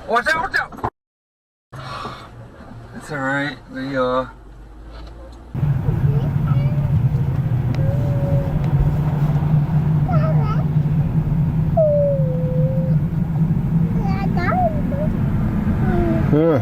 Watch out, watch out! It's alright, Huh.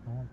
Wow.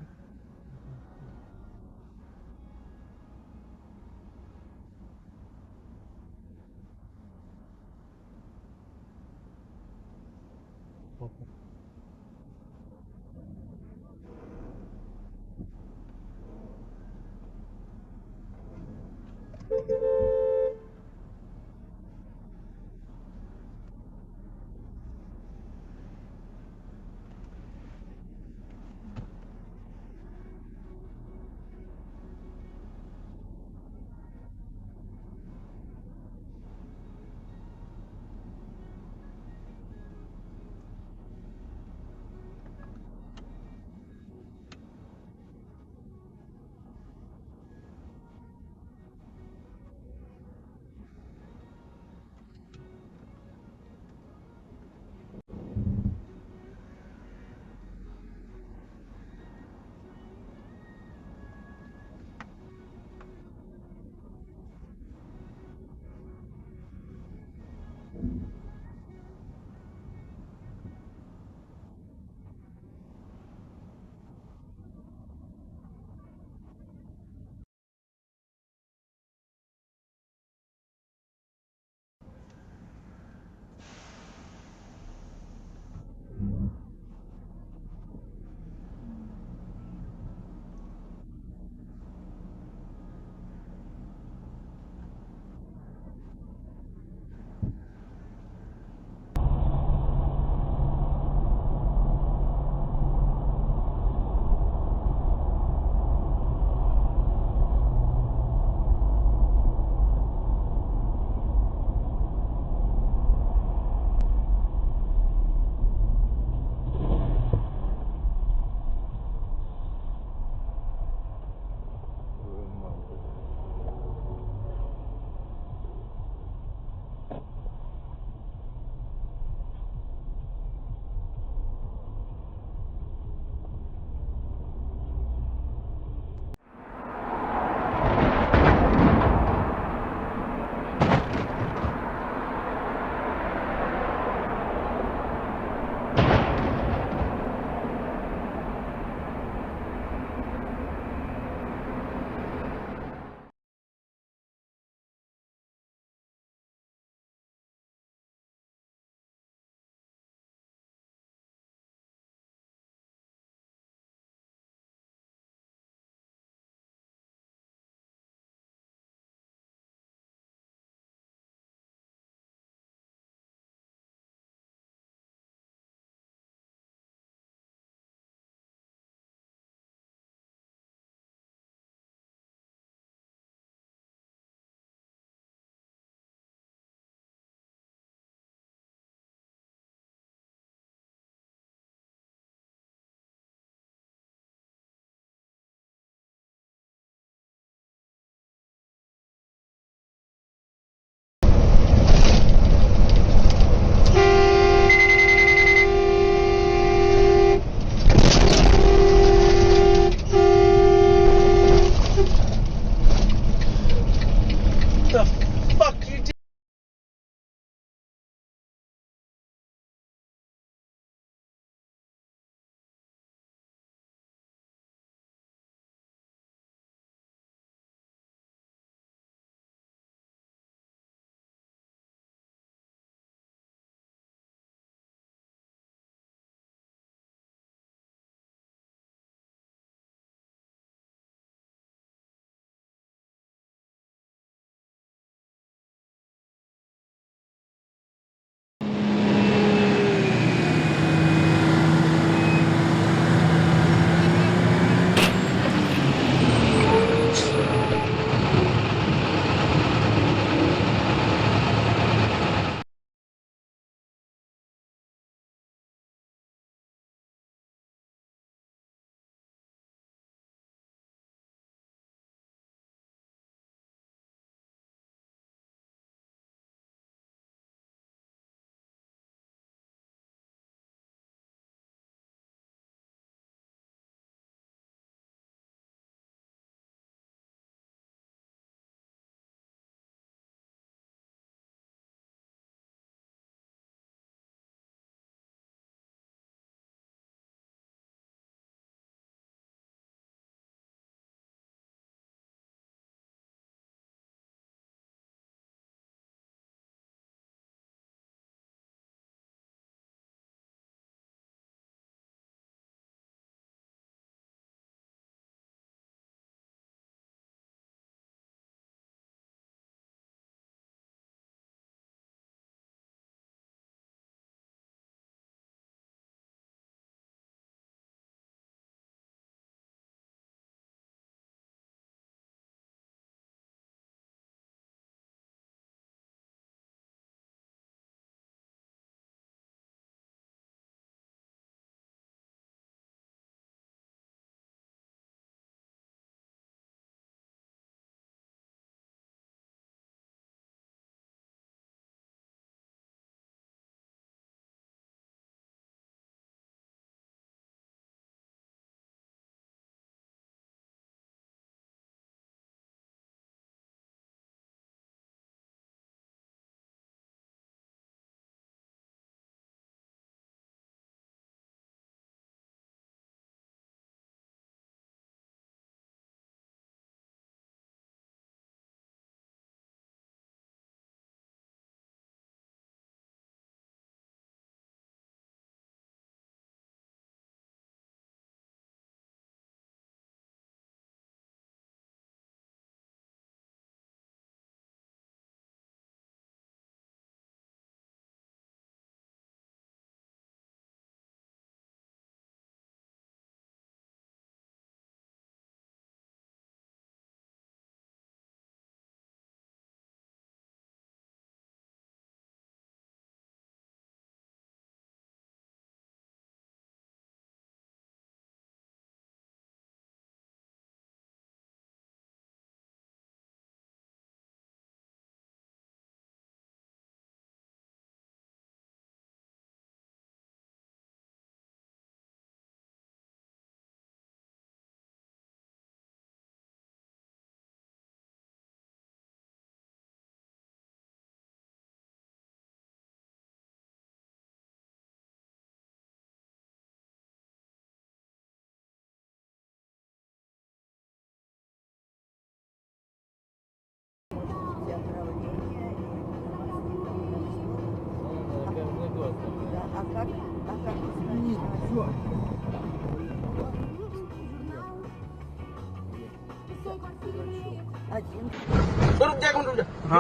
हाँ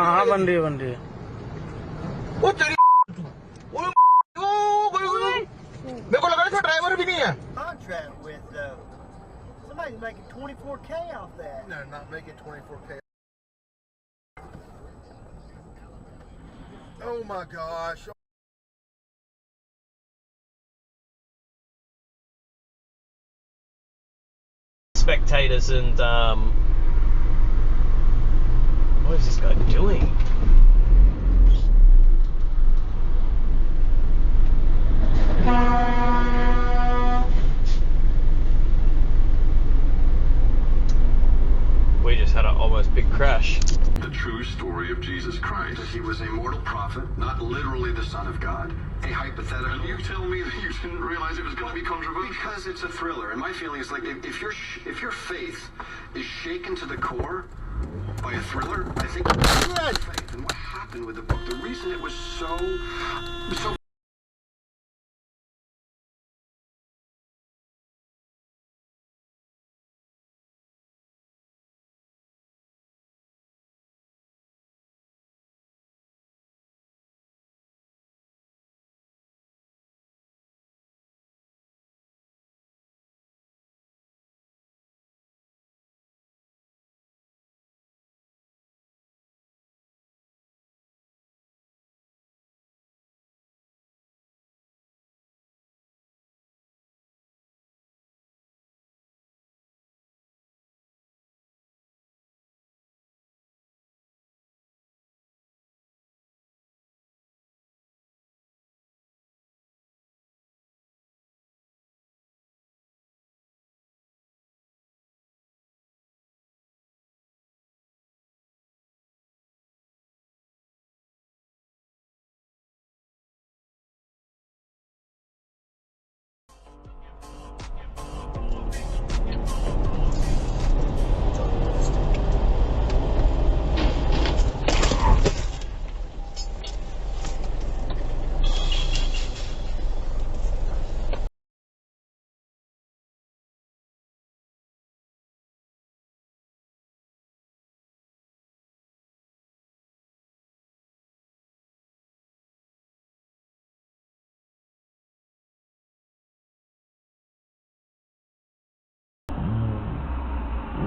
हाँ बन रही है बन रही है। वो तेरी मेरे को लगा था ड्राइवर भी नहीं है। Contract with though. Somebody's making 24K off that. No, not making 24K. Oh my gosh. Spectators and what is this guy doing? We just had an almost big crash. The true story of Jesus Christ. He was a mortal prophet, not literally the Son of God. A hypothetical. You tell me that you didn't realize it was going to be controversial? Because it's a thriller, and my feeling is like if your faith is shaken to the core by a thriller, I think that's faith. And what happened with the book? The reason it was so.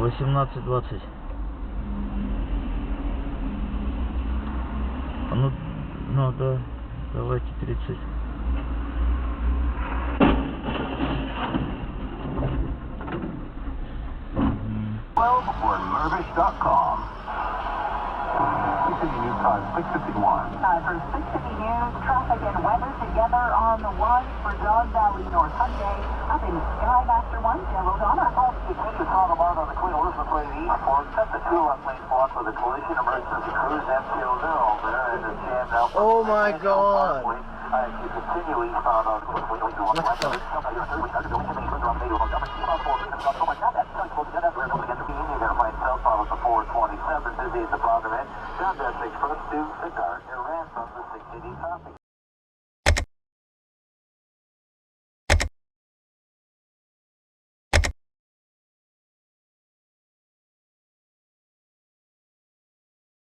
Восемнадцать 20. Ну да, давайте 30. Or Nervish.com. 650 News time, 651. For 650 News, traffic and weather together on the 1 for Dog Valley North Hyundai. Up in Skymaster 1, Jeff O'Donnell. Ignition on the mark on the Queen Elizabeth Way Eastport. Set the 2 left lane block for the collision. Emergency cruise MTO there and the jam out. Oh my God. You continue eastbound on the Queen Elizabeth Way. Identified cell phone with the 427. Busy at the bottom end. Down Express to Cigar.